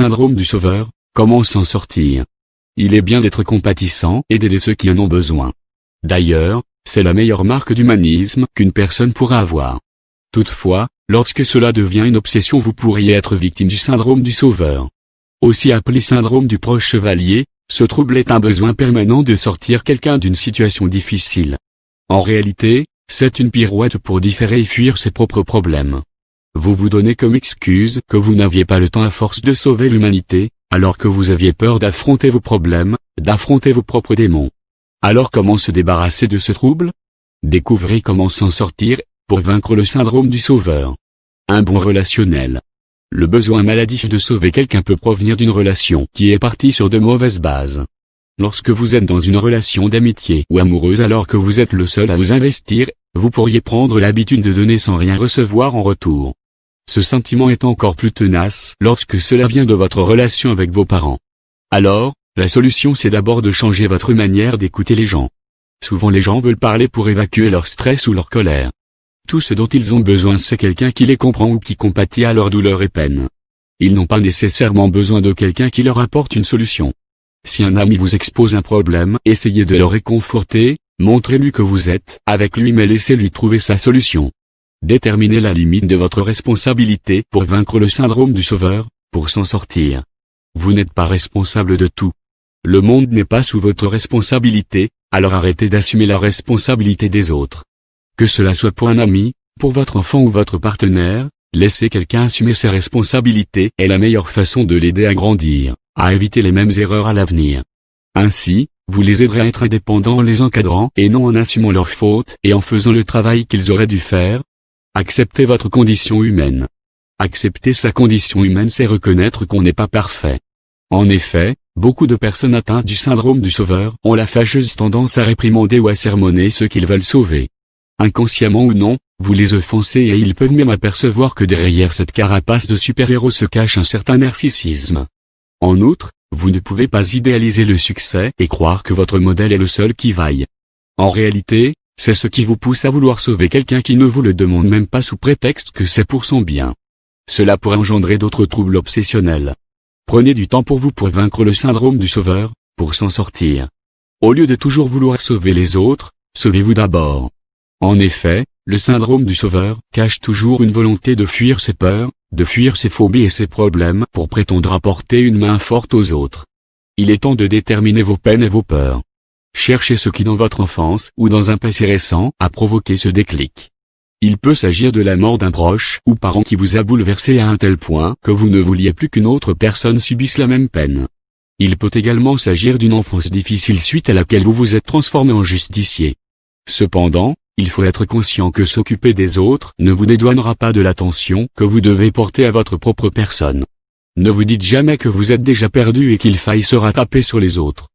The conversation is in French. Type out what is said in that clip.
syndrome du sauveur, comment s'en sortir? Il est bien d'être compatissant et d'aider ceux qui en ont besoin. D'ailleurs, c'est la meilleure marque d'humanisme qu'une personne pourra avoir. Toutefois, lorsque cela devient une obsession, vous pourriez être victime du syndrome du sauveur. Aussi appelé syndrome du proche chevalier, ce trouble est un besoin permanent de sortir quelqu'un d'une situation difficile. En réalité, c'est une pirouette pour différer et fuir ses propres problèmes. Vous vous donnez comme excuse que vous n'aviez pas le temps à force de sauver l'humanité, alors que vous aviez peur d'affronter vos problèmes, d'affronter vos propres démons. Alors comment se débarrasser de ce trouble? Découvrez comment s'en sortir, pour vaincre le syndrome du sauveur. Un bon relationnel. Le besoin maladif de sauver quelqu'un peut provenir d'une relation qui est partie sur de mauvaises bases. Lorsque vous êtes dans une relation d'amitié ou amoureuse alors que vous êtes le seul à vous investir, vous pourriez prendre l'habitude de donner sans rien recevoir en retour. Ce sentiment est encore plus tenace lorsque cela vient de votre relation avec vos parents. Alors, la solution c'est d'abord de changer votre manière d'écouter les gens. Souvent les gens veulent parler pour évacuer leur stress ou leur colère. Tout ce dont ils ont besoin c'est quelqu'un qui les comprend ou qui compatit à leur douleur et peine. Ils n'ont pas nécessairement besoin de quelqu'un qui leur apporte une solution. Si un ami vous expose un problème, essayez de le réconforter, montrez-lui que vous êtes avec lui mais laissez-lui trouver sa solution. Déterminez la limite de votre responsabilité pour vaincre le syndrome du sauveur, pour s'en sortir. Vous n'êtes pas responsable de tout. Le monde n'est pas sous votre responsabilité, alors arrêtez d'assumer la responsabilité des autres. Que cela soit pour un ami, pour votre enfant ou votre partenaire, laisser quelqu'un assumer ses responsabilités est la meilleure façon de l'aider à grandir, à éviter les mêmes erreurs à l'avenir. Ainsi, vous les aiderez à être indépendants en les encadrant et non en assumant leurs fautes et en faisant le travail qu'ils auraient dû faire. Acceptez votre condition humaine. Accepter sa condition humaine c'est reconnaître qu'on n'est pas parfait. En effet, beaucoup de personnes atteintes du syndrome du sauveur ont la fâcheuse tendance à réprimander ou à sermonner ceux qu'ils veulent sauver. Inconsciemment ou non, vous les offensez et ils peuvent même apercevoir que derrière cette carapace de super-héros se cache un certain narcissisme. En outre, vous ne pouvez pas idéaliser le succès et croire que votre modèle est le seul qui vaille. En réalité, c'est ce qui vous pousse à vouloir sauver quelqu'un qui ne vous le demande même pas sous prétexte que c'est pour son bien. Cela pourrait engendrer d'autres troubles obsessionnels. Prenez du temps pour vous pour vaincre le syndrome du sauveur, pour s'en sortir. Au lieu de toujours vouloir sauver les autres, sauvez-vous d'abord. En effet, le syndrome du sauveur cache toujours une volonté de fuir ses peurs, de fuir ses phobies et ses problèmes pour prétendre apporter une main forte aux autres. Il est temps de déterminer vos peines et vos peurs. Cherchez ce qui dans votre enfance ou dans un passé récent a provoqué ce déclic. Il peut s'agir de la mort d'un proche ou parent qui vous a bouleversé à un tel point que vous ne vouliez plus qu'une autre personne subisse la même peine. Il peut également s'agir d'une enfance difficile suite à laquelle vous vous êtes transformé en justicier. Cependant, il faut être conscient que s'occuper des autres ne vous dédouanera pas de l'attention que vous devez porter à votre propre personne. Ne vous dites jamais que vous êtes déjà perdu et qu'il faille se rattraper sur les autres.